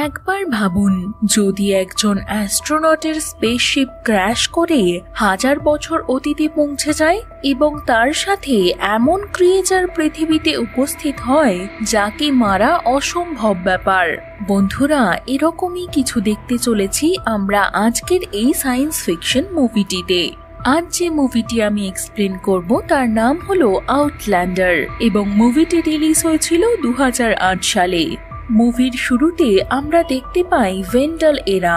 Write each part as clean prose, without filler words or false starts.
একবার ভাবুন, যদি একজন অ্যাস্ট্রোনটের স্পেসশিপ ক্র্যাশ করে 1000 বছর অতীতে পৌঁছে যায় এবং তার সাথে এমন ক্রিয়েচার পৃথিবীতে উপস্থিত হয় যাকে মারা অসম্ভব ব্যাপার। বন্ধুরা, এরকমই কিছু দেখতে চলেছি আমরা আজকের এই সায়েন্স ফিকশন মুভিটিতে। আজ যে মুভিটি আমি এক্সপ্লেন করব তার নাম হলো আউটল্যান্ডার এবং মুভিটি রিলিজ হয়েছিল 2008 সালে। মুভির শুরুতে আমরা দেখতে পাই ভেন্ডাল এরা,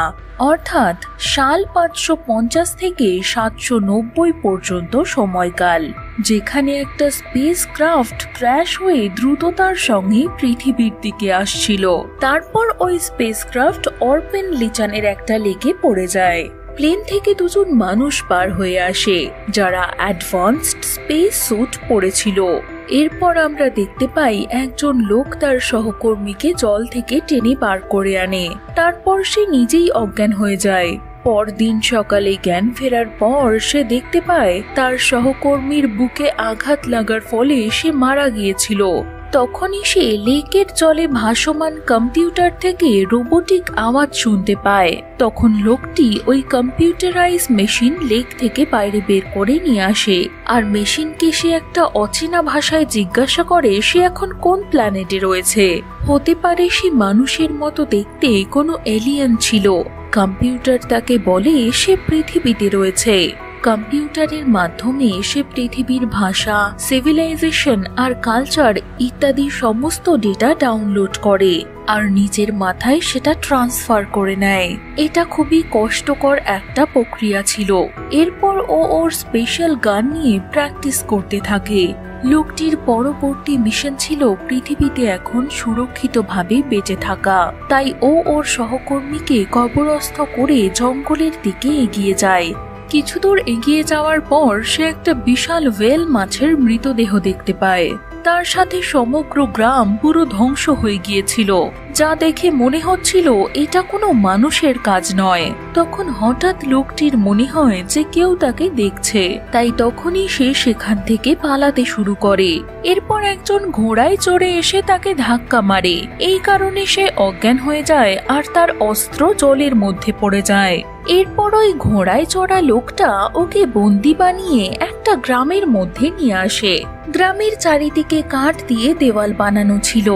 অর্থাৎ সাল 550 থেকে 790 পর্যন্ত সময়কাল, যেখানে একটা স্পেস ক্রাফট ক্র্যাশ হয়ে দ্রুততার সঙ্গে পৃথিবীর দিকে আসছিল। তারপর ওই স্পেস ক্রাফট অর্পেন লিচানের একটা লেকে পড়ে যায়। প্লেন থেকে দুজন মানুষ পার হয়ে আসে যারা অ্যাডভান্সড স্পেস স্যুট পরেছিল। এরপর আমরা দেখতে পাই একজন লোক তার সহকর্মীকে জল থেকে টেনে বার করে আনে, তারপর সে নিজেই অজ্ঞান হয়ে যায়। পরদিন সকালে জ্ঞান ফেরার পর সে দেখতে পায় তার সহকর্মীর বুকে আঘাত লাগার ফলে সে মারা গিয়েছিল। তখনই সে লেকের জলে ভাসমান কম্পিউটার থেকে রোবোটিক আওয়াজ শুনতে পায়। তখন লোকটি ওই কম্পিউটারাইজ মেশিন লেক থেকে বাইরে বের করে নিয়ে আসে আর মেশিনকে সে একটা অচেনা ভাষায় জিজ্ঞাসা করে সে এখন কোন প্ল্যানেটে রয়েছে। হতে পারে সে মানুষের মতো দেখতে কোনো এলিয়েন ছিল। কম্পিউটার তাকে বলে সে পৃথিবীতে রয়েছে। কম্পিউটারের মাধ্যমে সে পৃথিবীর ভাষা, সিভিলাইজেশন আর কালচার ইত্যাদি সমস্ত ডেটা ডাউনলোড করে আর নিজের মাথায় সেটা ট্রান্সফার করে নেয়। এটা খুবই কষ্টকর একটা প্রক্রিয়া ছিল। এরপর ও ওর স্পেশাল গান নিয়ে প্র্যাকটিস করতে থাকে। লোকটির পরবর্তী মিশন ছিল পৃথিবীতে এখন সুরক্ষিতভাবে বেঁচে থাকা। তাই ও ওর সহকর্মীকে কবরস্থ করে জঙ্গলের দিকে এগিয়ে যায়। কিছু দূর এগিয়ে যাওয়ার পর সে একটা বিশাল ওয়েল মাছের মৃতদেহ দেখতে পায়। তার সাথে সমগ্র গ্রাম পুরো ধ্বংস হয়ে গিয়েছিল, যা দেখে মনে হচ্ছিল এটা কোনো মানুষের কাজ নয়। তখন হঠাৎ লোকটির মনে হয় যে কেউ তাকে দেখছে, তাই তখনই সে সেখান থেকে পালাতে শুরু করে। এরপর একজন ঘোড়ায় চড়ে এসে তাকে ধাক্কা মারে। এই কারণে সে অজ্ঞান হয়ে যায় আর তার অস্ত্র জলের মধ্যে পড়ে যায়। এরপর ওই ঘোড়ায় চড়া লোকটা ওকে বন্দি বানিয়ে একটা গ্রামের মধ্যে নিয়ে আসে। গ্রামের চারিদিকে কাঠ দিয়ে দেওয়াল বানানো ছিল।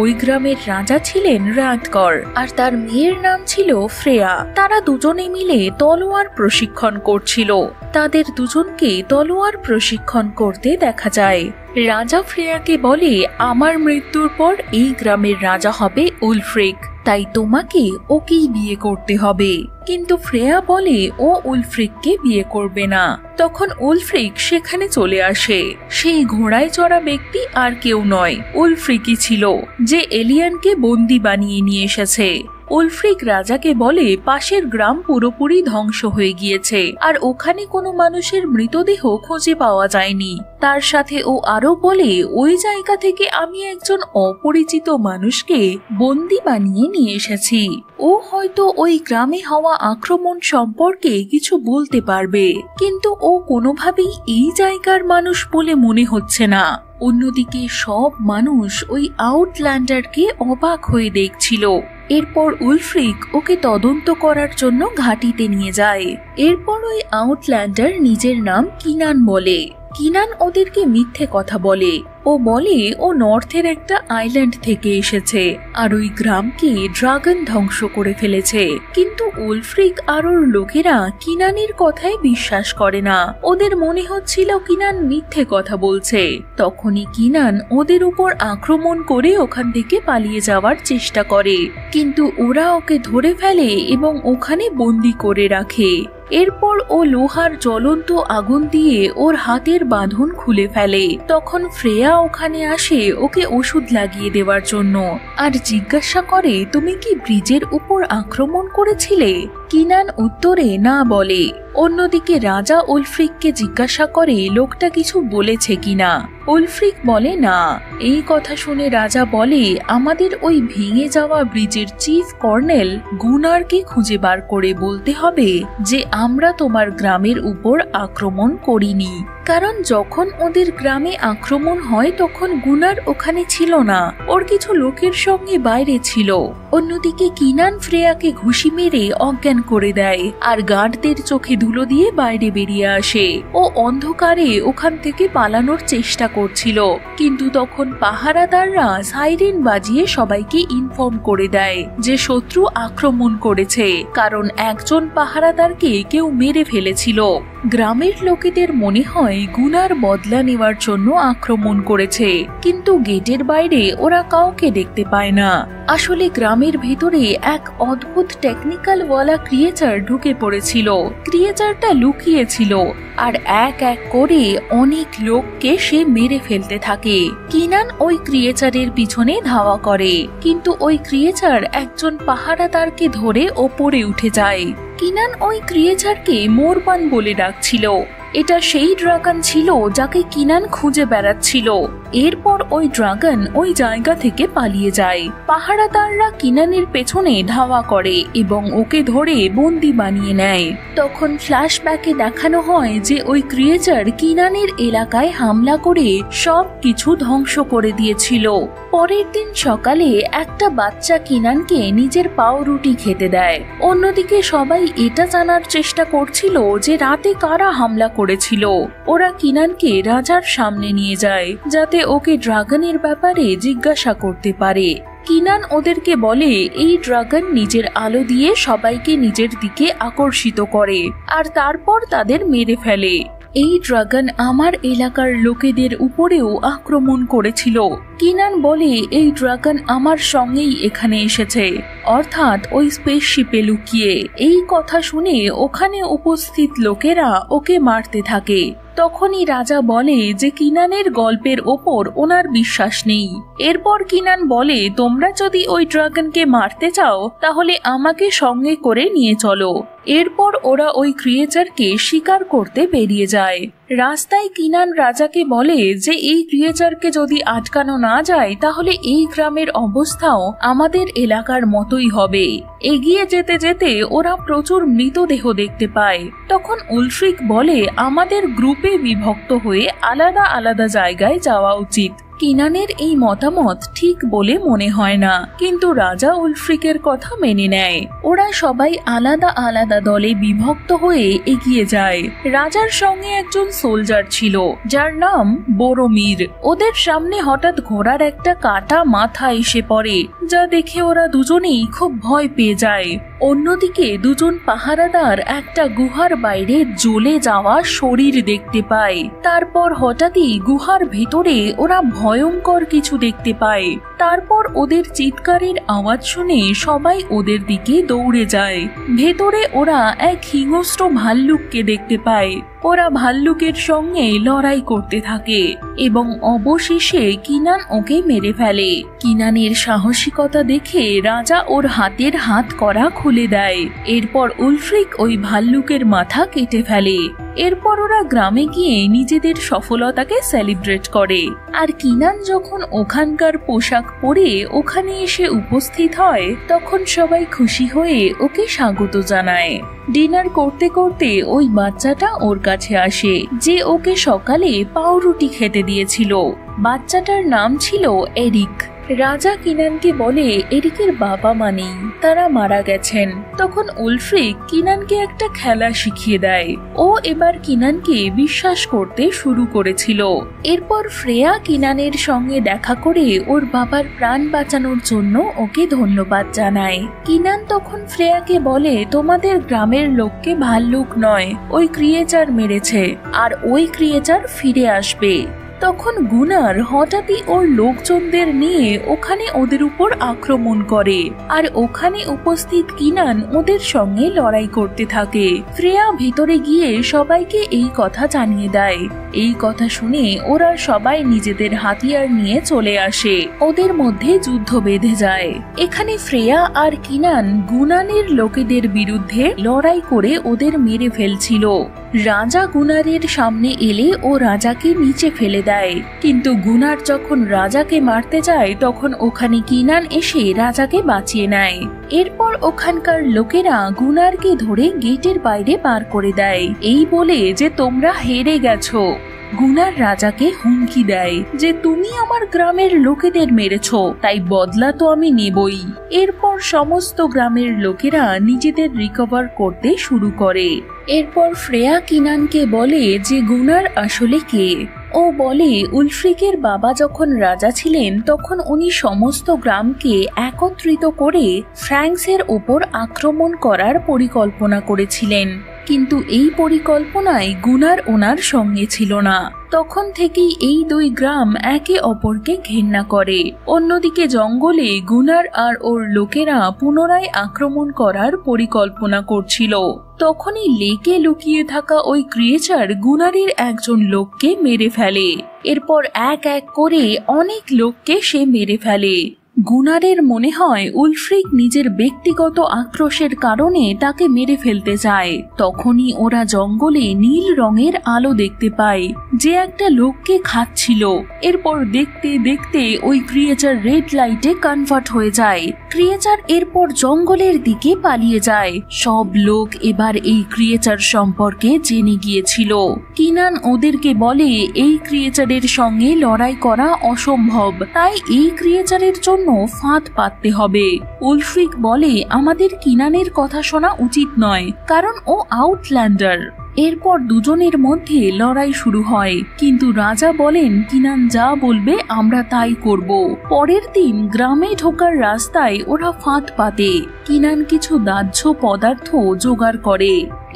ওই গ্রামের রাজা ছিলেন রাতকর আর তার মেয়ের নাম ছিল ফ্রেয়া। তারা দুজনে মিলে তলোয়ার প্রশিক্ষণ করছিল। তাদের দুজনকে তলোয়ার প্রশিক্ষণ করতে দেখা যায়। রাজা ফ্রেয়াকে বলে, আমার মৃত্যুর পর এই গ্রামের রাজা হবে উলফ্রিক, তাই তোমাকে ওকেই বিয়ে করতে হবে। কিন্তু ফ্রেয়া বলে ও উলফ্রিককে বিয়ে করবে না। তখন উলফ্রিক সেখানে চলে আসে। সেই ঘোড়ায় চড়া ব্যক্তি আর কেউ নয়, উলফ্রিকই ছিল, যে এলিয়ানকে বন্দি বানিয়ে নিয়ে এসেছে। উলফ্রিক রাজাকে বলে পাশের গ্রাম পুরোপুরি ধ্বংস হয়ে গিয়েছে আর ওখানে কোনো মানুষের মৃতদেহ খুঁজে পাওয়া যায়নি। তার সাথে ও আরো বলে ওই জায়গা থেকে আমি একজন অপরিচিত মানুষকে বন্দি বানিয়ে নিয়ে এসেছি। ও হয়তো ওই গ্রামে হওয়া আক্রমণ সম্পর্কে কিছু বলতে পারবে, কিন্তু ও কোনোভাবেই এই জায়গার মানুষ বলে মনে হচ্ছে না। অন্যদিকে সব মানুষ ওই আউটল্যান্ডারকে অবাক হয়ে দেখছিল। এরপর উলফ্রিক ওকে তদন্ত করার জন্য ঘাঁটিতে নিয়ে যায়। এরপর ওই আউটল্যান্ডার নিজের নাম কিনান বলে। কিনান ওদেরকে মিথ্যে কথা বলে। ও বলে ও নর্থের একটা আইল্যান্ড থেকে এসেছে আর ওই গ্রামকে ড্রাগন ধ্বংস করে ফেলেছে। কিন্তু উলফ্রিক আর ওর লোকেরা কিনানের কথায় বিশ্বাস করে না। ওদের মনে হচ্ছিল কিনান মিথ্যে কথা বলছে। তখনই কিনান ওদের উপর আক্রমণ করে ওখান থেকে পালিয়ে যাওয়ার চেষ্টা করে, কিন্তু ওরা ওকে ধরে ফেলে এবং ওখানে বন্দি করে রাখে। এরপর ও লোহার জ্বলন্ত আগুন দিয়ে ওর হাতের বাঁধন খুলে ফেলে। তখন ফ্রেয়া ওখানে আসে ওকে ওষুধ লাগিয়ে দেওয়ার জন্য আর জিজ্ঞাসা করে, তুমি কি ব্রিজের উপর আক্রমণ করেছিলে? কিনান উত্তরে না বলে। অন্যদিকে রাজা উলফ্রিককে জিজ্ঞাসা করে লোকটা কিছু বলেছে কিনা। উলফ্রিক বলে না। এই কথা শুনে রাজা বলে, আমাদের ওই ভেঙে যাওয়া ব্রিজের চিফ কর্নেল গুনারকে খুঁজে বার করে বলতে হবে যে আমরা তোমার গ্রামের উপর আক্রমণ করিনি। কারণ যখন ওদের গ্রামে আক্রমণ হয় তখন গুনার ওখানে ছিল না, ওর কিছু লোকের সঙ্গে বাইরে ছিল। অন্যদিকে কিনান ফ্রেয়াকে ঘুষি মেরে অজ্ঞান করে দেয় আর গার্ডদের চোখে ধুলো দিয়ে বাইরে বেরিয়ে আসে। ও অন্ধকারে ওখান থেকে পালানোর চেষ্টা করছিল, কিন্তু তখন পাহারাদাররা সাইরেন বাজিয়ে সবাইকে ইনফর্ম করে দেয় যে শত্রু আক্রমণ করেছে, কারণ একজন পাহারাদারকে কেউ মেরে ফেলেছিল। গ্রামের লোকেদের মনে হয় গুনার বদলা নেওয়ার জন্য আক্রমণ করেছে, কিন্তু গেটের বাইরে ওরা কাউকে দেখতে পায় না। আসলে গ্রামের ভেতরে এক অদ্ভুত টেকনিক্যাল ওয়ালা ক্রিয়েচার ঢুকে পড়েছিল। ক্রিয়েচারটা লুকিয়েছিল আর এক এক করে অনেক লোককে সে মেরে ফেলতে থাকে। কিনান ওই ক্রিয়েচারের পিছনে ধাওয়া করে, কিন্তু ওই ক্রিয়েচার একজন পাহারাদারকে ধরে ওপরে উঠে যায়। কিনান ওই ক্রিয়েচারকে মোরবান বলে ডাকছিল। এটা সেই ড্রাগন ছিল যাকে কিনান খুঁজে বেড়াচ্ছিল। এরপর ওই ড্রাগন ওই জায়গা থেকে পালিয়ে যায়। পাহারাদাররা কিনানের পেছনে ধাওয়া করে এবং ওকে ধরে বন্দি বানিয়ে নেয়। তখন ফ্ল্যাশব্যাকে দেখানো হয় যে ওই ক্রিয়েচার কিনানের এলাকায় হামলা করে সব কিছু ধ্বংস করে দিয়েছিল। পরের দিন সকালে একটা বাচ্চা কিনানকে নিজের পাউরুটি খেতে দেয়। অন্যদিকে সবাই এটা জানার চেষ্টা করছিল যে রাতে কারা হামলা করেছিল। ওরা কিনানকে রাজার সামনে নিয়ে যায় যাতে ওকে ড্রাগনের ব্যাপারে জিজ্ঞাসা করতে পারে। কিনান ওদেরকে বলে এই ড্রাগন নিজের আলো দিয়ে সবাইকে নিজের দিকে আকর্ষিত করে আর তারপর তাদের মেরে ফেলে। এই ড্রাগন আমার এলাকার লোকেদের উপরেও আক্রমণ করেছিল। কিনান বলে এই ড্রাগন আমার সঙ্গেই এখানে এসেছে, অর্থাৎ ওই স্পেসশিপে লুকিয়ে। এই কথা শুনে ওখানে উপস্থিত লোকেরা ওকে মারতে থাকে। তখনই রাজা বলে যে কিনানের গল্পের ওপর ওনার বিশ্বাস নেই। এরপর কিনান বলে তোমরা যদি ওই ড্রাগনকে মারতে চাও তাহলে আমাকে সঙ্গে করে নিয়ে চলো। এরপর ওরা ওই ক্রিয়েচারকে শিকার করতে বেরিয়ে যায়। রাস্তায় কিনান রাজাকে বলে যে এই ক্রিয়েচারকে যদি আটকানো না যায় তাহলে এই গ্রামের অবস্থাও আমাদের এলাকার মতোই হবে। এগিয়ে যেতে যেতে ওরা প্রচুর মৃতদেহ দেখতে পায়। তখন উলফ্রিক বলে আমাদের গ্রুপে বিভক্ত হয়ে আলাদা আলাদা জায়গায় যাওয়া উচিত। কিনানের এই মতামত ঠিক বলে মনে হয় না, কিন্তু রাজা উলফ্রিকের কথা মেনে নেয়। ওরা সবাই আলাদা আলাদা দলে বিভক্ত হয়ে এগিয়ে যায়। রাজার সঙ্গে একজন সোলজার ছিল যার নাম বোরোমির। ওদের সামনে হঠাৎ ঘোড়ার একটা কাটা মাথা এসে পড়ে, যা দেখে ওরা দুজনেই খুব ভয় পেয়ে যায়। অন্যদিকে দুজন পাহারাদার একটা গুহার বাইরে জ্বলে যাওয়া শরীর দেখতে পায়। তারপর হঠাৎই গুহার ভেতরে ওরা ভয়ঙ্কর কিছু দেখতে পায়। তারপর ওদের চিৎকারের আওয়াজ শুনে সবাই ওদের দিকে দৌড়ে যায়। ভেতরে ওরা এক হিংস্র ভাল্লুককে দেখতে পায়। ওরা ভাল্লুকের সঙ্গে লড়াই করতে থাকে এবং অবশেষে কিনান ওকে মেরে ফেলে। কিনানের সাহসিকতা দেখে রাজা ওর হাতের হাত করা খুলে দেয়। এরপর উলফ্রিক ওই ভাল্লুকের মাথা কেটে ফেলে। এরপর ওরা গ্রামে গিয়ে নিজেদের সফলতাকে সেলিব্রেট করে। আর কিনান যখন ওখানকার পোশাক পরে ওখানে এসে উপস্থিত হয় তখন সবাই খুশি হয়ে ওকে স্বাগত জানায়। ডিনার করতে করতে ওই বাচ্চাটা ওর কাছে আসে যে ওকে সকালে পাউরুটি খেতে দিয়েছিল। বাচ্চাটার নাম ছিল এরিক। রাজা কিনানকে বলে এরিকের বাবা মা নেই, তারা মারা গেছেন। তখন উলফ্রিক কিনানকে একটা খেলা শিখিয়ে দেয়। ও এবার কিনানকে বিশ্বাস করতে শুরু করেছিল। এরপর ফ্রেয়া কিনানের সঙ্গে দেখা করে ওর বাবার প্রাণ বাঁচানোর জন্য ওকে ধন্যবাদ জানায়। কিনান তখন ফ্রেয়াকে বলে তোমাদের গ্রামের লোককে ভাল্লুক নয়, ওই ক্রিয়েচার মেরেছে আর ওই ক্রিয়েচার ফিরে আসবে। তখন গুনার হঠাৎই ওর লোকজনদের নিয়ে ওখানে ওদের উপর আক্রমণ করে আর ওখানে উপস্থিত কিনান ওদের সঙ্গে লড়াই করতে থাকে। ফ্রেয়া ভেতরে গিয়ে সবাইকে এই কথা জানিয়ে দেয়। এই কথা শুনে ওরা সবাই নিজেদের হাতিয়ার নিয়ে চলে আসে। ওদের মধ্যে যুদ্ধ বেঁধে যায়। এখানে ফ্রেয়া আর কিনান গুনানের লোকেদের বিরুদ্ধে লড়াই করে ওদের মেরে ফেলছিল। রাজা গুনারের সামনে এলে ও রাজাকে নিচে ফেলে দেয়। দেয়। কিন্তু গুনার যখন রাজাকে মারতে যায় তখন ওখানে কিনান এসে রাজাকে বাঁচিয়ে নেয়। এরপর ওখানকার লোকেরা গুনারকে ধরে গেটের বাইরে বার করে দেয়, এই বলে যে তোমরা হেরে গেছো। গুনার রাজাকে হুমকি দেয় যে তুমি আমার গ্রামের লোকেদের মেরেছো, তাই বদলা তো আমি নেবই। এরপর সমস্ত গ্রামের লোকেরা নিজেদের রিকভার করতে শুরু করে। এরপর ফ্রেয়া কিনানকে বলে যে গুনার আসলে কে। ও বলে উলফ্রিকের বাবা যখন রাজা ছিলেন তখন উনি সমস্ত গ্রামকে একত্রিত করে ফ্রাঙ্কসের ওপর আক্রমণ করার পরিকল্পনা করেছিলেন, কিন্তু এই পরিকল্পনায় গুনার ওনার সঙ্গে ছিল না। তখন থেকেই এই দুই গ্রাম একে অপরকে ঘেন্না করে। অন্যদিকে জঙ্গলে গুনার আর ওর লোকেরা পুনরায় আক্রমণ করার পরিকল্পনা করছিল। তখনই লেকে লুকিয়ে থাকা ওই ক্রিয়েচার গুনারের একজন লোককে মেরে ফেলে। এরপর এক এক করে অনেক লোককে সে মেরে ফেলে। গুনারের মনে হয় উলফ্রিক নিজের ব্যক্তিগত আক্রোশের কারণে তাকে মেরে ফেলতে চায়। তখনই ওরা জঙ্গলে নীল রঙের আলো দেখতে পায় যে একটা লোককে খাচ্ছিল। এরপর দেখতে দেখতে ওই ক্রিয়েচার রেড লাইটে কনভার্ট হয়ে যায়। ক্রিয়েচার এরপর জঙ্গলের দিকে পালিয়ে যায়। সব লোক এবার এই ক্রিয়েচার সম্পর্কে জেনে গিয়েছিল। কিনান ওদেরকে বলে এই ক্রিয়েচারের সঙ্গে লড়াই করা অসম্ভব, তাই এই ক্রিয়েচারের জন্য ফাঁদ পাততে হবে। উলফ্রিক বলে আমাদের কিনানের কথা শোনা উচিত নয়, কারণ ও আউটল্যান্ডার। এরপর দুজনের মধ্যে লড়াই শুরু হয়, কিন্তু রাজা বলেন কিনান যা বলবে আমরা তাই করব। পরের দিন গ্রামে ঢোকার রাস্তায় ওরা ফাঁদ পাতে। কিনান কিছু দাহ্য পদার্থ জোগাড় করে।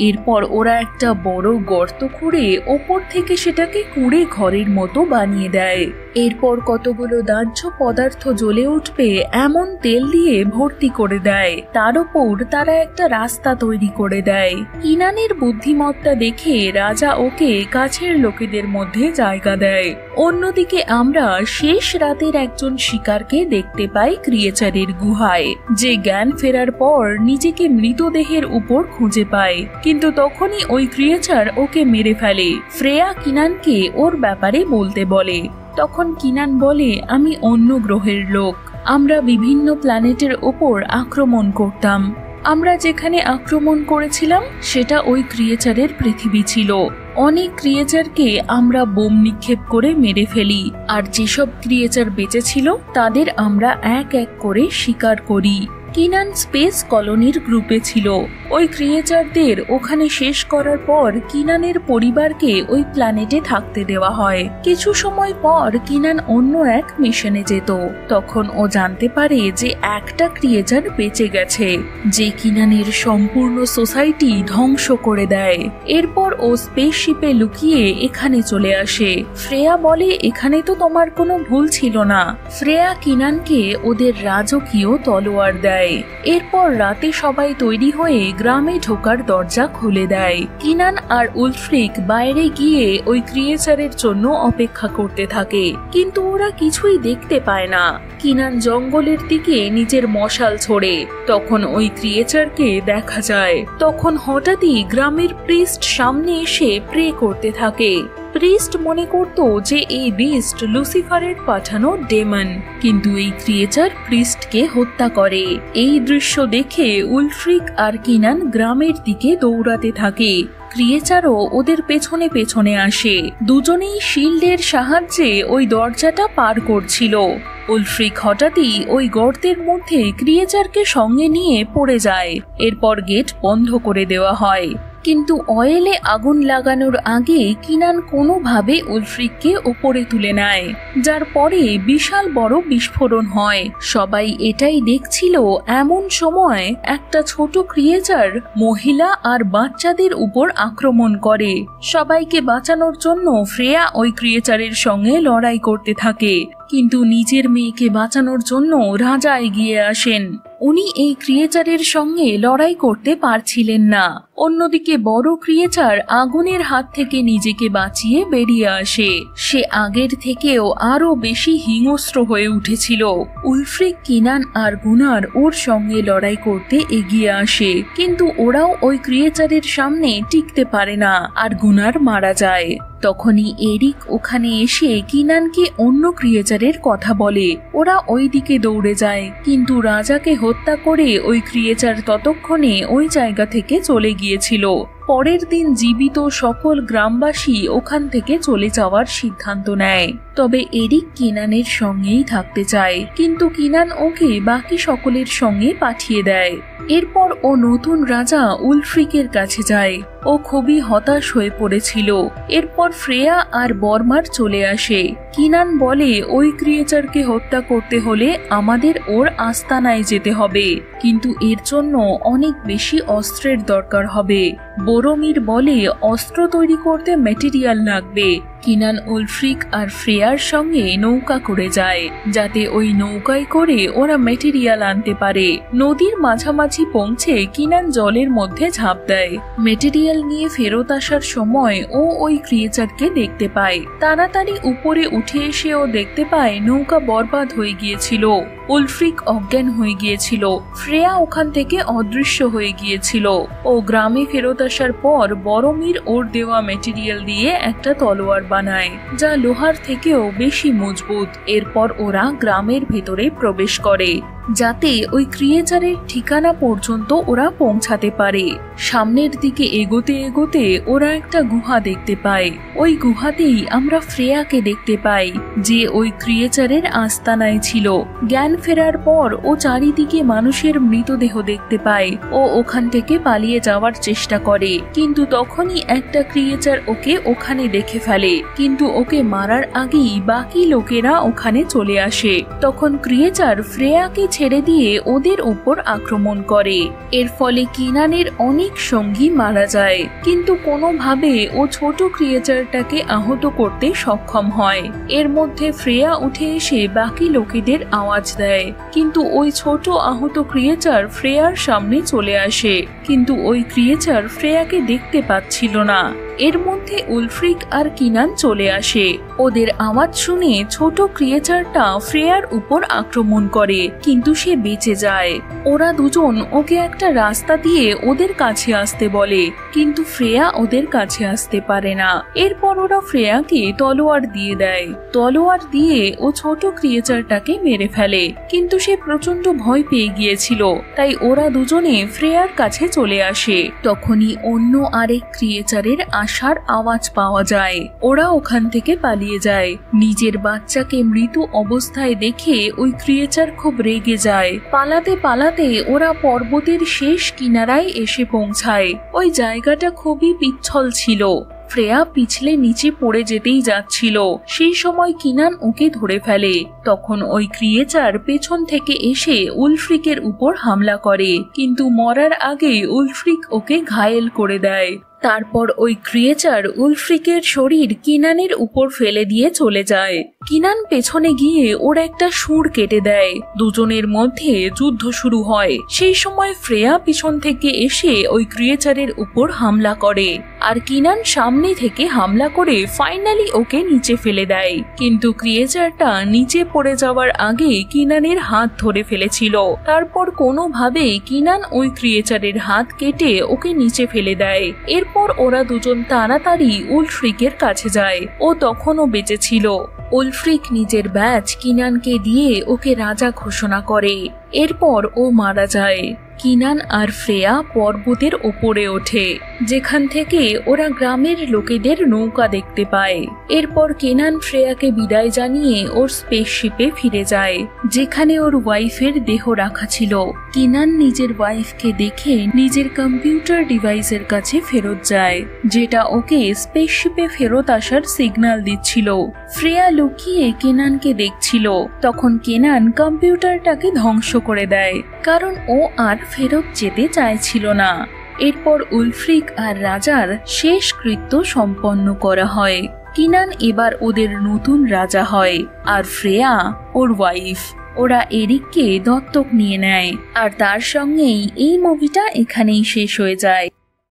এরপর ওরা একটা বড় গর্ত খুঁড়ে ওপর থেকে সেটাকে কুঁড়ে ঘরের মতো বানিয়ে দেয়। এরপর কতগুলো দাহ্য পদার্থ জ্বলে উঠবে এমন তেল দিয়ে ভর্তি করে দেয়। তার উপর তারা একটা রাস্তা তৈরি করে দেয়। কিনানের বুদ্ধিমত্তা দেখে রাজা ওকে কাছের লোকেদের মধ্যে জায়গা দেয়। অন্যদিকে আমরা শেষ রাতের একজন শিকারকে দেখতে পাই ক্রিয়েচারের গুহায়, যে জ্ঞান ফেরার পর নিজেকে মৃতদেহের উপর খুঁজে পায়। কিন্তু তখনই ওই ক্রিয়েচার ওকে মেরে ফেলে। ফ্রেয়া কিনানকে ওর ব্যাপারে বলতে বলে। তখন কিনান বলে আমি অন্য গ্রহের লোক, আমরা বিভিন্ন প্ল্যানেটের ওপর আক্রমণ করতাম। আমরা যেখানে আক্রমণ করেছিলাম সেটা ওই ক্রিয়েচারের পৃথিবী ছিল। অনেক ক্রিয়েচারকে আমরা বোম নিক্ষেপ করে মেরে ফেলি, আর যেসব ক্রিয়েচার বেঁচে ছিল তাদের আমরা এক এক করে শিকার করি। কিনান স্পেস কলোনির গ্রুপে ছিল। ওই ক্রিয়েচারদের ওখানে শেষ করার পর কিনানের পরিবারকে ওই প্ল্যানেটে থাকতে দেওয়া হয়। কিছু সময় পর কিনান অন্য এক মিশনে যেত। তখন ও জানতে পারে যে একটা ক্রিয়েচার বেঁচে গেছে, যে কিনানের সম্পূর্ণ সোসাইটি ধ্বংস করে দেয়। এরপর ও স্পেসশিপে লুকিয়ে এখানে চলে আসে। ফ্রেয়া বলে এখানে তো তোমার কোনো ভুল ছিল না। ফ্রেয়া কিনানকে ওদের রাজকীয় তলোয়ার দেয়। এরপর রাতে সবাই তৈরি হয়ে গ্রামে ঢোকার দরজা খুলে দেয়। কিনান আর উলফ্রিক বাইরে গিয়ে ওই ক্রিয়েচারের জন্য অপেক্ষা করতে থাকে, কিন্তু ওরা কিছুই দেখতে পায় না। কিনান জঙ্গলের দিকে নিজের মশাল ছোড়ে। তখন ওই ক্রিয়েচারকে দেখা যায়। তখন হঠাৎই গ্রামের প্রিস্ট সামনে এসে প্রে করতে থাকে। প্রিস্ট মনে করত যে এই বিস্ট লুসিফারের পাঠানো ডেমন, কিন্তু এই ক্রিয়েচার প্রিস্টকে হত্যা করে। এই দৃশ্য দেখে উলফ্রিক আর কিনান গ্রামের দিকে দৌড়াতে থাকে। ক্রিয়েচারও ওদের পেছনে পেছনে আসে। দুজনেই শিল্ডের সাহায্যে ওই দরজাটা পার করছিল। উলফ্রিক হঠাৎই ওই গর্তের মধ্যে ক্রিয়েচারকে সঙ্গে নিয়ে পড়ে যায়। এরপর গেট বন্ধ করে দেওয়া হয়। কিন্তু অয়েলে আগুন লাগানোর আগে কিনান কোনোভাবে উলফ্রিককে ওপরে তুলে নেয়, যার পরে বিশাল বড় বিস্ফোরণ হয়। সবাই এটাই দেখছিল। এমন সময় একটা ছোট ক্রিয়েচার মহিলা আর বাচ্চাদের উপর আক্রমণ করে। সবাইকে বাঁচানোর জন্য ফ্রেয়া ওই ক্রিয়েচারের সঙ্গে লড়াই করতে থাকে, কিন্তু নিজের মেয়েকে বাঁচানোর জন্য রাজা এগিয়ে আসেন। উনি এই ক্রিয়েচারের সঙ্গে লড়াই করতে পারছিলেন না। অন্যদিকে বড় ক্রিয়েচার আগুনের হাত থেকে নিজেকে বাঁচিয়ে বেরিয়ে আসে। সে আগের থেকেও আরো বেশি হিংস্র হয়ে উঠেছিল। উলফ্রিক, কিনান আর গুনার ওর সঙ্গে লড়াই করতে এগিয়ে আসে, কিন্তু ওরাও ওই ক্রিয়েচারের সামনে টিকতে পারে না আর গুনার মারা যায়। তখনই এরিক ওখানে এসে কিনানকে অন্য ক্রিয়েচারের কথা বলে। ওরা ওই দিকে দৌড়ে যায়, কিন্তু রাজাকে হত্যা করে ওই ক্রিয়েচার ততক্ষণে ওই জায়গা থেকে চলে গিয়েছিল। পরের দিন জীবিত সকল গ্রামবাসী ওখান থেকে চলে যাওয়ার সিদ্ধান্ত নেয়। তবে এরিক কিনানের সঙ্গেই থাকতে চায়, কিন্তু কিনান ওকে বাকি সকলের সঙ্গে পাঠিয়ে দেয়। এরপর ও নতুন রাজা উলফ্রিকের কাছে যায়। ও খুবই হতাশ হয়ে পড়েছিল। এরপর ফ্রেয়া আর বর্মার চলে আসে। কিনান বলে ওই ক্রিয়েচারকে হত্যা করতে হলে আমাদের ওর আস্তানায় যেতে হবে, কিন্তু এর জন্য অনেক বেশি অস্ত্রের দরকার হবে। বোরোমির বলে অস্ত্র তৈরি করতে ম্যাটেরিয়াল লাগবে। কিনান উলফ্রিক আর ফ্রেয়ার সঙ্গে নৌকা করে যায়, যাতে ওই নৌকায় করে ওরা ম্যাটেরিয়াল আনতে পারে। নদীর মাঝামাঝি পৌঁছে কিনান জলের মধ্যে ঝাঁপ দেয়। ম্যাটেরিয়াল নিয়ে ফেরত আসার সময় ও ওই ক্রিয়েচারকে দেখতে পায়। তাড়াতাড়ি উপরে উঠে এসে ও দেখতে পায় নৌকা বরবাদ হয়ে গিয়েছিল। উলফ্রিক অজ্ঞান হয়ে গিয়েছিল। ফ্রেয়া ওখান থেকে অদৃশ্য হয়ে গিয়েছিল। ও গ্রামে ফেরত আসার পর বড়মির ওর দেওয়া ম্যাটেরিয়াল দিয়ে একটা তলোয়ার বানায়, যা লোহার থেকেও বেশি মজবুত। এরপর ওরা গ্রামের ভেতরে প্রবেশ করে, যাতে ওই ক্রিয়েচারের ঠিকানা পর্যন্ত ওরা পৌঁছাতে পারে। সামনের দিকে এগোতে এগোতে ওরা একটা গুহা দেখতে পায়। ওই গুহাতেই আমরা ফ্রেয়াকে দেখতে পাই, যে ওই ক্রিয়েচারের আস্তানায় ছিল। জ্ঞান ফেরার পর ও চারিদিকে মানুষের মৃতদেহ দেখতে পায়। ও ওখান থেকে পালিয়ে যাওয়ার চেষ্টা করে, কিন্তু তখনই একটা ক্রিয়েচার ওকে ওখানে দেখে ফেলে। কিন্তু ওকে মারার আগেই বাকি লোকেরা ওখানে চলে আসে। তখন ক্রিয়েচার ফ্রেয়াকে ছেড়ে দিয়ে ওদের উপর আক্রমণ করে। এর ফলে কিনানের অনেক সঙ্গী মারা যায়, কিন্তু কোনোভাবে ও ছোট ক্রিয়েচারটাকে আহত করতে সক্ষম হয়। এর মধ্যে ফ্রেয়া উঠে এসে বাকি লোকেদের আওয়াজ দেয়, কিন্তু ওই ছোট আহত ক্রিয়েচার ফ্রেয়ার সামনে চলে আসে। কিন্তু ওই ক্রিয়েচার ফ্রেয়াকে দেখতে পাচ্ছিল না। এর মধ্যে উলফ্রিক আর কিনান চলে আসে। ওদের আওয়াজ শুনে ছোট ক্রিয়েচারটা ফ্রেয়ার উপর আক্রমণ করে, কিন্তু সে বেঁচে যায়। ওরা দুজন ওকে একটা রাস্তা দিয়ে ওদের কাছে আসতে বলে, কিন্তু ফ্রেয়া ওদের কাছে আসতে পারে না। এরপর ওরা ফ্রেয়াকে তলোয়ার দিয়ে দেয়। তলোয়ার দিয়ে ও ছোট ক্রিয়েচারটাকে মেরে ফেলে, কিন্তু সে প্রচন্ড ভয় পেয়ে গিয়েছিল। তাই ওরা দুজনে ফ্রেয়ার কাছে চলে আসে। তখনই অন্য আরেক ক্রিয়েচারের আসার আওয়াজ পাওয়া যায়। ওরা ওখান থেকে পালিয়ে যায়। নিজের বাচ্চাকে মৃত অবস্থায় দেখে ওই ক্রিয়েচার খুব রেগে যায়। পালাতে পালাতে ওরা পর্বতের শেষ কিনারায় এসে পৌঁছায়। ওই জায়গাটা খুবই পিচ্ছল ছিল। ফ্রেয়া পিছলে নিচে পড়ে যেতেই যাচ্ছিল। সেই সময় কিনান ওকে ধরে ফেলে। তখন ওই ক্রিয়েচার পেছন থেকে এসে উলফ্রিকের উপর হামলা করে, কিন্তু মরার আগে উলফ্রিক ওকে ঘায়েল করে দেয়। তারপর ওই ক্রিয়েচার উলফ্রিকের শরীর কিনানের উপর ফেলে দিয়ে চলে যায়। কিনান পেছনে গিয়ে ওর একটা সুর কেটে দেয়। দুজনের মধ্যে যুদ্ধ শুরু হয়। সেই সময় ফ্রেয়া পিছন থেকে এসে ওই ক্রিয়েচারের উপর হামলা করে, আর কিনান সামনে থেকে হামলা করে ফাইনালি ওকে নিচে ফেলে দেয়। কিন্তু ক্রিয়েচারটা নিচে পড়ে যাওয়ার আগে কিনানের হাত ধরে ফেলেছিল। তারপর কোনোভাবে কিনান ওই ক্রিয়েচারের হাত কেটে ওকে নিচে ফেলে দেয়। এরপর ওরা দুজন তাড়াতাড়ি উলফ্রিকের কাছে যায়। ও তখনও বেঁচে ছিল। উলফ্রিক নিজের ব্যাজ কিনানকে দিয়ে ওকে রাজা ঘোষণা করে। এরপর ও মারা যায়। কিনান আর ফ্রেয়া পর্বতের ওপরে ওঠে, যেখান থেকে ওরা গ্রামের লোকেদের নৌকা দেখতে পায়। এরপর কিনান ফ্রেয়াকে বিদায় জানিয়ে ওর স্পেসশিপে ফিরে যায়, যেখানে ওর ওয়াইফের দেহ রাখা ছিল। কিনান নিজের ওয়াইফকে দেখে নিজের কম্পিউটার ডিভাইসের কাছে ফেরত যায়, যেটা ওকে স্পেসশিপে ফেরত আসার সিগন্যাল দিচ্ছিল। ফ্রেয়া লুকিয়ে কেনানকে দেখছিল। তখন কেনান কম্পিউটারটাকে ধ্বংস করে দেয়, কারণ ও আর ফেরত যেতে চাইছিল না। এরপর উলফ্রিক আর রাজার শেষ কৃত্য সম্পন্ন করা হয়। কিনান এবার ওদের নতুন রাজা হয়, আর ফ্রেয়া ওর ওয়াইফ। ওরা এরিককে দত্তক নিয়ে নেয়, আর তার সঙ্গেই এই মুভিটা এখানেই শেষ হয়ে যায়।